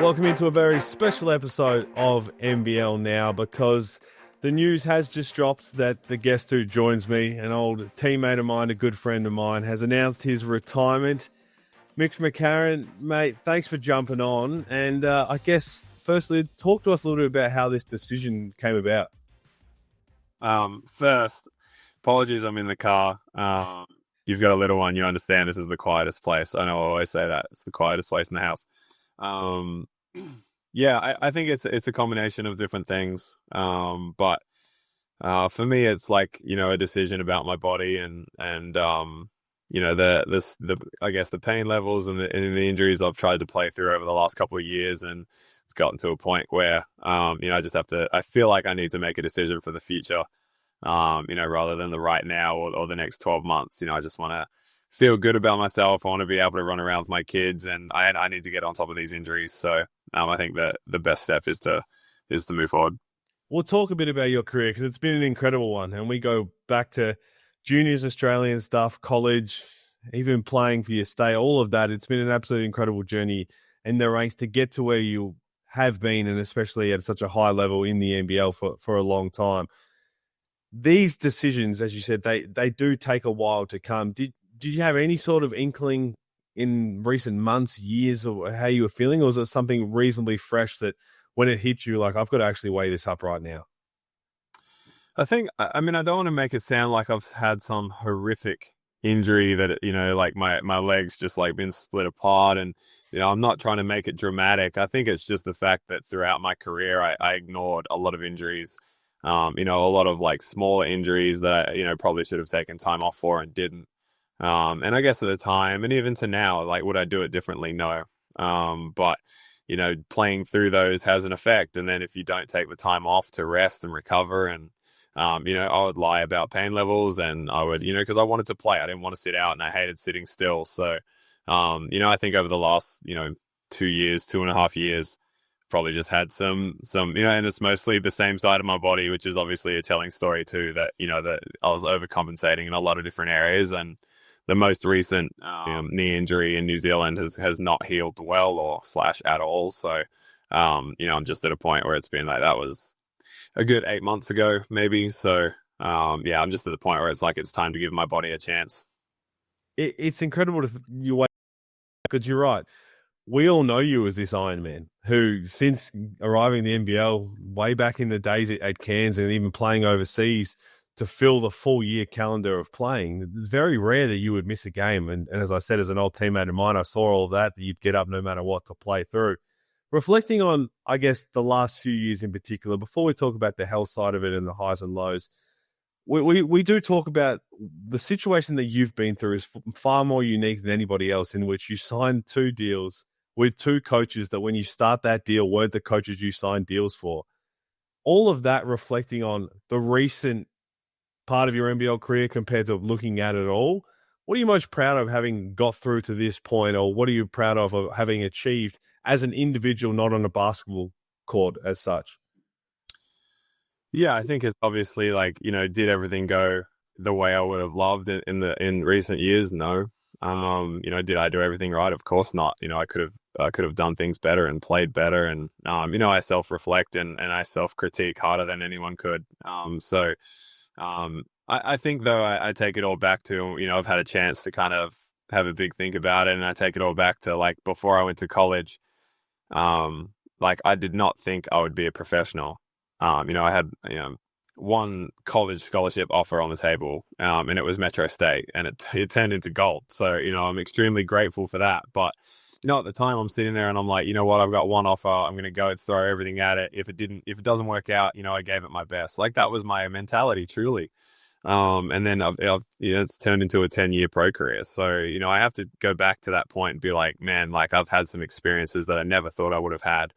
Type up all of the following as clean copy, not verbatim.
Welcome into a very special episode of NBL Now, because the news has just dropped that the guest who joins me, an old teammate of mine, a good friend of mine, has announced his retirement. Mitch McCarron, mate, thanks for jumping on. And I guess, firstly, talk to us a little bit about how this decision came about. First, apologies, I'm in the car. You've got a little one, you understand this is the quietest place. I know I always say that. It's the quietest place in the house. Yeah, I think it's a combination of different things. But for me, it's like, a decision about my body and the I guess the pain levels and the injuries I've tried to play through over the last couple of years, and it's gotten to a point where I feel like I need to make a decision for the future. Rather than the right now or the next 12 months. I just want to feel good about myself. I want to be able to run around with my kids, and I need to get on top of these injuries. So I think that the best step is to move forward. We'll talk a bit about your career, because it's been an incredible one. And we go back to juniors, Australian stuff, college, even playing for your state, all of that. It's been an absolutely incredible journey in the ranks to get to where you have been, and especially at such a high level in the NBL for a long time. These decisions, as you said, they do take a while to come. Did you have any sort of inkling in recent months, years, or how you were feeling? Or was it something reasonably fresh that when it hit you, like, I've got to actually weigh this up right now? I think, I don't want to make it sound like I've had some horrific injury that, like my legs just like been split apart, and, I'm not trying to make it dramatic. I think it's just the fact that throughout my career, I ignored a lot of injuries. A lot of like smaller injuries that I, probably should have taken time off for and didn't. And I guess at the time, and even to now, like, would I do it differently? No. But, playing through those has an effect. And then if you don't take the time off to rest and recover, and, I would lie about pain levels, and I would, because I wanted to play. I didn't want to sit out, and I hated sitting still. So, I think over the last, 2.5 years, probably just had some, and it's mostly the same side of my body, which is obviously a telling story too, that, that I was overcompensating in a lot of different areas. And the most recent knee injury in New Zealand has not healed well or / at all. So, I'm just at a point where it's been like, that was a good 8 months ago, maybe. So, I'm just at the point where it's like, it's time to give my body a chance. It's incredible because you're right. We all know you as this Iron Man who, since arriving in the NBL way back in the days at Cairns and even playing overseas to fill the full year calendar of playing, it's very rare that you would miss a game. And as I said, as an old teammate of mine, I saw all of that you'd get up no matter what to play through. Reflecting on, I guess, the last few years in particular, before we talk about the health side of it and the highs and lows, we do talk about the situation that you've been through is far more unique than anybody else, in which you signed 2 deals with 2 coaches that, when you start that deal, weren't the coaches you signed deals for. All of that reflecting on the recent part of your NBL career compared to looking at it all. What are you most proud of having got through to this point, or what are you proud of having achieved as an individual, not on a basketball court as such? Yeah, I think it's obviously like, did everything go the way I would have loved in recent years? No. Did I do everything right? Of course not. I could have done things better and played better. And, I self-reflect and I self-critique harder than anyone could. I think, though, I take it all back to, I've had a chance to kind of have a big think about it. And I take it all back to, like, before I went to college, like, I did not think I would be a professional. I had, one college scholarship offer on the table, and it was Metro State, and it turned into gold. So, I'm extremely grateful for that. But, at the time, I'm sitting there and I'm like, you know what, I've got one offer. I'm going to go throw everything at it. If it doesn't work out, I gave it my best. Like, that was my mentality, truly. And then it's turned into a 10-year pro career. So, I have to go back to that point and be like, man, like, I've had some experiences that I never thought I would have had.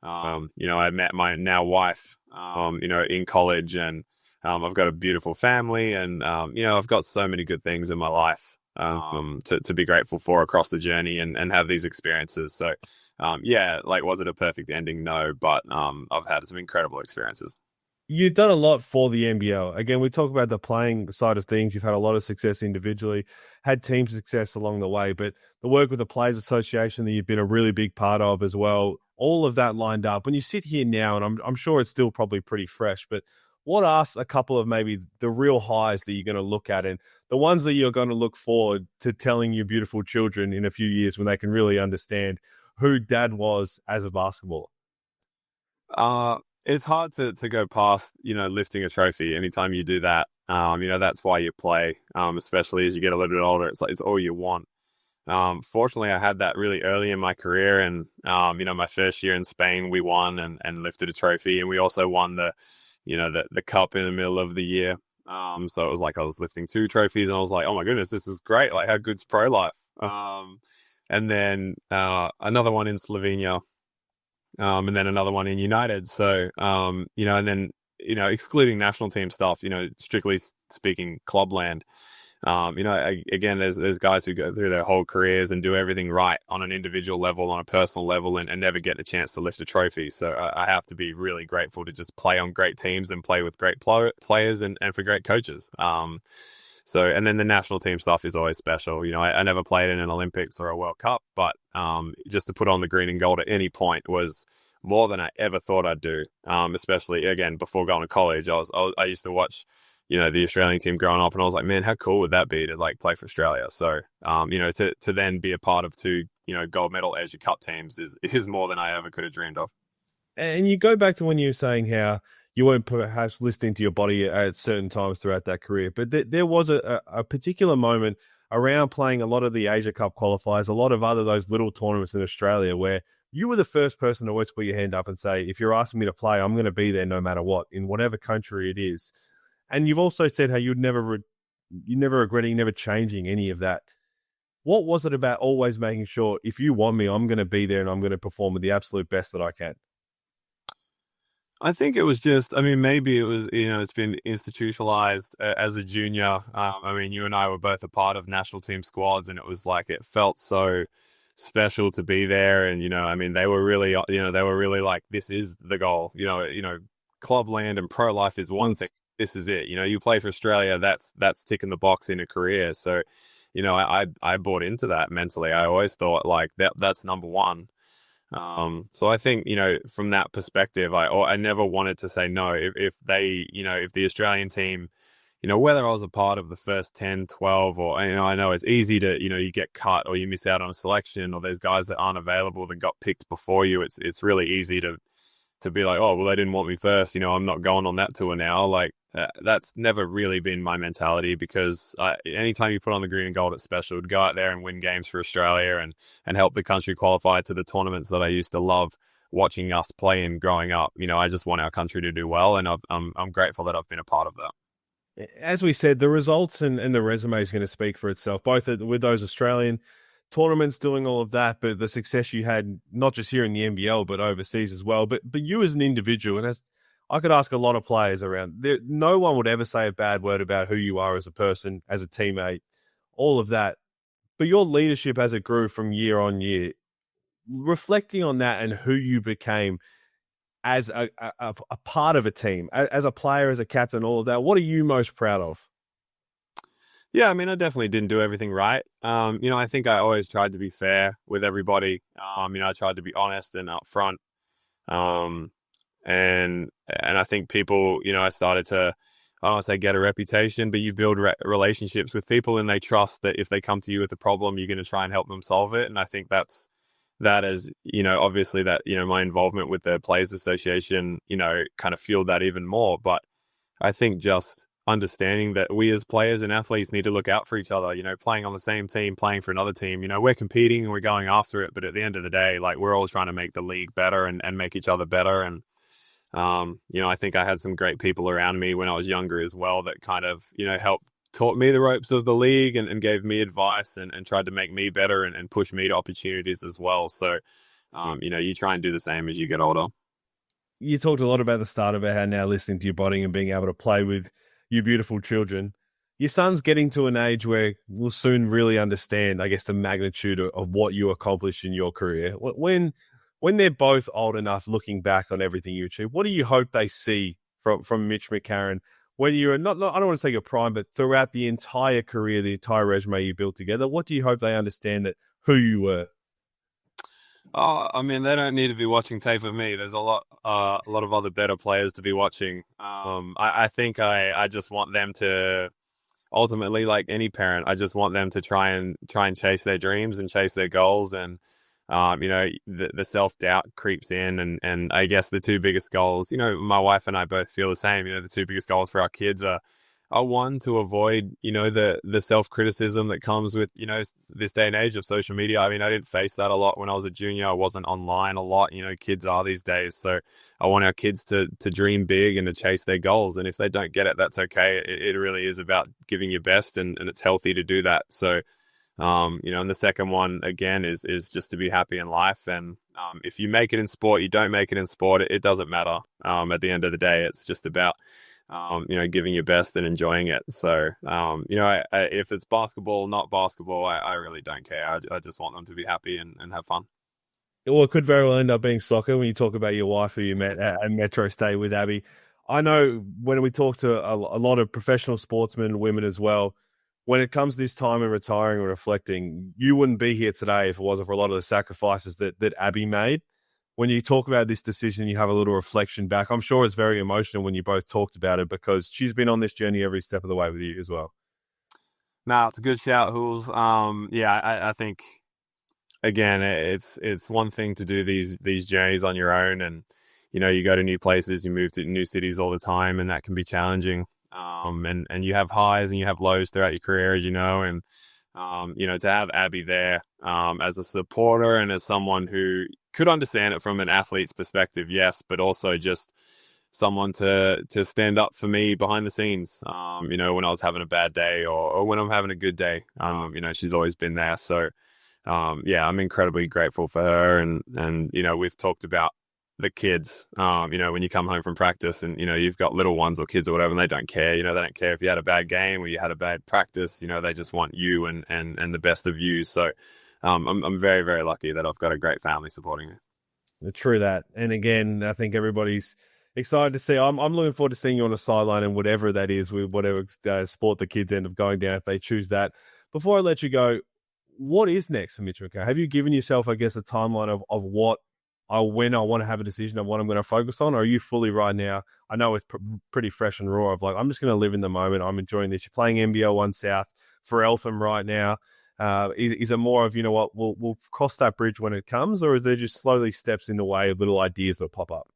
I met my now wife, in college, and I've got a beautiful family, and I've got so many good things in my life to be grateful for across the journey and have these experiences. So, like, was it a perfect ending? No, but I've had some incredible experiences. You've done a lot for the NBL. Again, we talk about the playing side of things. You've had a lot of success individually, had team success along the way, but the work with the Players Association that you've been a really big part of as well, all of that lined up. When you sit here now, and I'm sure it's still probably pretty fresh, but what are a couple of maybe the real highs that you're going to look at, and the ones that you're going to look forward to telling your beautiful children in a few years when they can really understand who dad was as a basketballer? It's hard to go past, lifting a trophy. Anytime you do that, that's why you play. Especially as you get a little bit older, it's like it's all you want. Fortunately, I had that really early in my career, and my first year in Spain, we won and lifted a trophy, and we also won the cup in the middle of the year. So it was like I was lifting two trophies, and I was like, oh my goodness, this is great! Like, how good's pro life? And then another one in Slovenia, and then another one in United. So and then excluding national team stuff, strictly speaking, clubland. Again, there's guys who go through their whole careers and do everything right on an individual level, on a personal level, and never get the chance to lift a trophy. So I have to be really grateful to just play on great teams and play with great players and for great coaches. And then the national team stuff is always special. I never played in an Olympics or a World Cup, but just to put on the green and gold at any point was more than I ever thought I'd do. Especially again before going to college, I used to watch the Australian team growing up, and I was like, man, how cool would that be to like play for Australia? So, to then be a part of two, gold medal Asia Cup teams is more than I ever could have dreamed of. And you go back to when you were saying how you weren't perhaps listening to your body at certain times throughout that career, but there was a particular moment around playing a lot of the Asia Cup qualifiers, a lot of those little tournaments in Australia where you were the first person to always put your hand up and say, if you're asking me to play, I'm going to be there no matter what, in whatever country it is. And you've also said how you never regretting, never changing any of that. What was it about always making sure if you want me, I'm going to be there and I'm going to perform with the absolute best that I can? I think it was just, I mean, maybe it was, it's been institutionalized as a junior. I mean, you and I were both a part of national team squads, and it was like, it felt so special to be there. And, I mean, they were really, like, this is the goal, clubland and pro life is one thing. This is it. You play for Australia, that's ticking the box in a career. So, I bought into that mentally. I always thought like that's number one. So I think, from that perspective, I never wanted to say no. If they, if the Australian team, whether I was a part of the first 10, 12, or, I know it's easy to, you get cut or you miss out on a selection, or there's guys that aren't available that got picked before you. It's really easy to be like, oh, well, they didn't want me first. I'm not going on that tour now. Like, that's never really been my mentality, because anytime you put on the green and gold, it's special to go out there and win games for Australia and help the country qualify to the tournaments that I used to love watching us play in growing up. I just want our country to do well, and I'm grateful that I've been a part of that. As we said, the results and the resume is going to speak for itself, both with those Australian tournaments doing all of that, but the success you had, not just here in the NBL, but overseas as well. But you as an individual, and as I could ask a lot of players around there, no one would ever say a bad word about who you are as a person, as a teammate, all of that. But your leadership as it grew from year on year, reflecting on that and who you became as a part of a team, as a player, as a captain, all of that, what are you most proud of? Yeah, I mean, I definitely didn't do everything right. I think I always tried to be fair with everybody. I tried to be honest and upfront. And I think people, I started to, I don't want to say get a reputation, but you build relationships with people, and they trust that if they come to you with a problem, you're going to try and help them solve it. And I think that is, obviously that, my involvement with the Players Association, kind of fueled that even more. But I think just understanding that we as players and athletes need to look out for each other, playing on the same team, playing for another team, we're competing and we're going after it. But at the end of the day, like, we're always trying to make the league better and make each other better. And, I think I had some great people around me when I was younger as well that kind of, helped taught me the ropes of the league and gave me advice and tried to make me better and push me to opportunities as well. So, you try and do the same as you get older. You talked a lot about the start about how now listening to your body and being able to play with your beautiful children. Your son's getting to an age where we'll soon really understand, I guess, the magnitude of what you accomplished in your career. When they're both old enough, looking back on everything you achieved, what do you hope they see from Mitch McCarron when you're not I don't want to say your prime, but throughout the entire career, the entire resume you built together? What do you hope they understand that who you were? Oh, I mean, they don't need to be watching tape of me. There's a lot of other better players to be watching. I think I just want them to ultimately, like any parent, I just want them to try and chase their dreams and chase their goals. And the self doubt creeps in, and I guess the two biggest goals, my wife and I both feel the same. The two biggest goals for our kids are one, to avoid the self criticism that comes with this day and age of social media. I mean, I didn't face that a lot when I was a junior. I wasn't online a lot. Kids are these days. So I want our kids to dream big and to chase their goals. And if they don't get it, that's okay. It really is about giving your best, and it's healthy to do that. So and the second one again is just to be happy in life. And if you make it in sport, you don't make it in sport, it doesn't matter. At the end of the day, it's just about giving your best and enjoying it. So if it's basketball, not basketball, I really don't care. I just want them to be happy and have fun. Well, it could very well end up being soccer when you talk about your wife who you met at Metro State with, Abby. I know when we talk to a lot of professional sportsmen, women as well, when it comes this time of retiring and reflecting, you wouldn't be here today if it wasn't for a lot of the sacrifices that Abby made. When you talk about this decision, you have a little reflection back. I'm sure it's very emotional when you both talked about it, because she's been on this journey every step of the way with you as well. Nah, it's a good shout, Hools. I think again, it's one thing to do these journeys on your own, and you go to new places, you move to new cities all the time, and that can be challenging. And you have highs and you have lows throughout your career, as you know, and to have Abby there as a supporter and as someone who could understand it from an athlete's perspective, yes, but also just someone to stand up for me behind the scenes, when I was having a bad day or when I'm having a good day. She's always been there. So I'm incredibly grateful for her. And we've talked about the kids, when you come home from practice and, you've got little ones or kids or whatever, and they don't care, they don't care if you had a bad game or you had a bad practice, they just want you and the best of you. So, I'm very, very lucky that I've got a great family supporting me. True that. And again, I think everybody's excited to see. I'm looking forward to seeing you on the sideline and whatever that is, with whatever sport the kids end up going down if they choose that. Before I let you go, what is next for Mitch McCarron? Have you given yourself, I guess, a timeline of what when I want to have a decision of what I'm going to focus on? Or are you fully right now? I know it's pretty fresh and raw of like, I'm just going to live in the moment. I'm enjoying this. You're playing NBL 1 South for Eltham right now. Is it more of, what, we'll cross that bridge when it comes, or is there just slowly steps in the way of little ideas that pop up?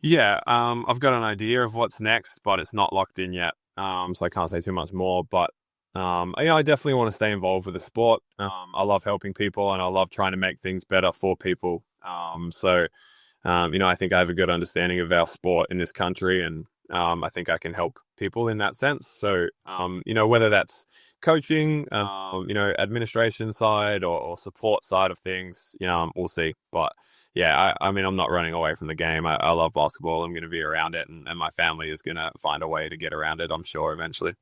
Yeah, I've got an idea of what's next, but it's not locked in yet. So I can't say too much more, but I definitely want to stay involved with the sport. I love helping people and I love trying to make things better for people. I think I have a good understanding of our sport in this country, and I think I can help people in that sense. So, whether that's coaching, administration side or support side of things, we'll see. But yeah, I'm not running away from the game. I love basketball. I'm going to be around it, and my family is going to find a way to get around it, I'm sure, eventually.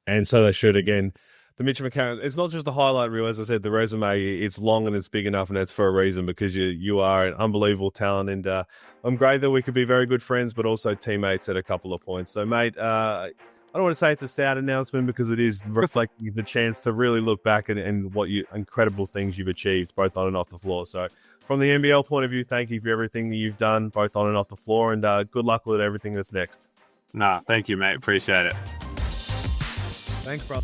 And so they should. Again, the Mitch McCarron, it's not just the highlight reel. As I said, the resume, it's long and it's big enough, and that's for a reason, because you are an unbelievable talent. And I'm great that we could be very good friends, but also teammates at a couple of points. So, mate, I don't want to say it's a sad announcement, because it is reflecting the chance to really look back and what incredible things you've achieved, both on and off the floor. So from the NBL point of view, thank you for everything that you've done, both on and off the floor, and good luck with everything that's next. Nah, thank you, mate. Appreciate it. Thanks, bro.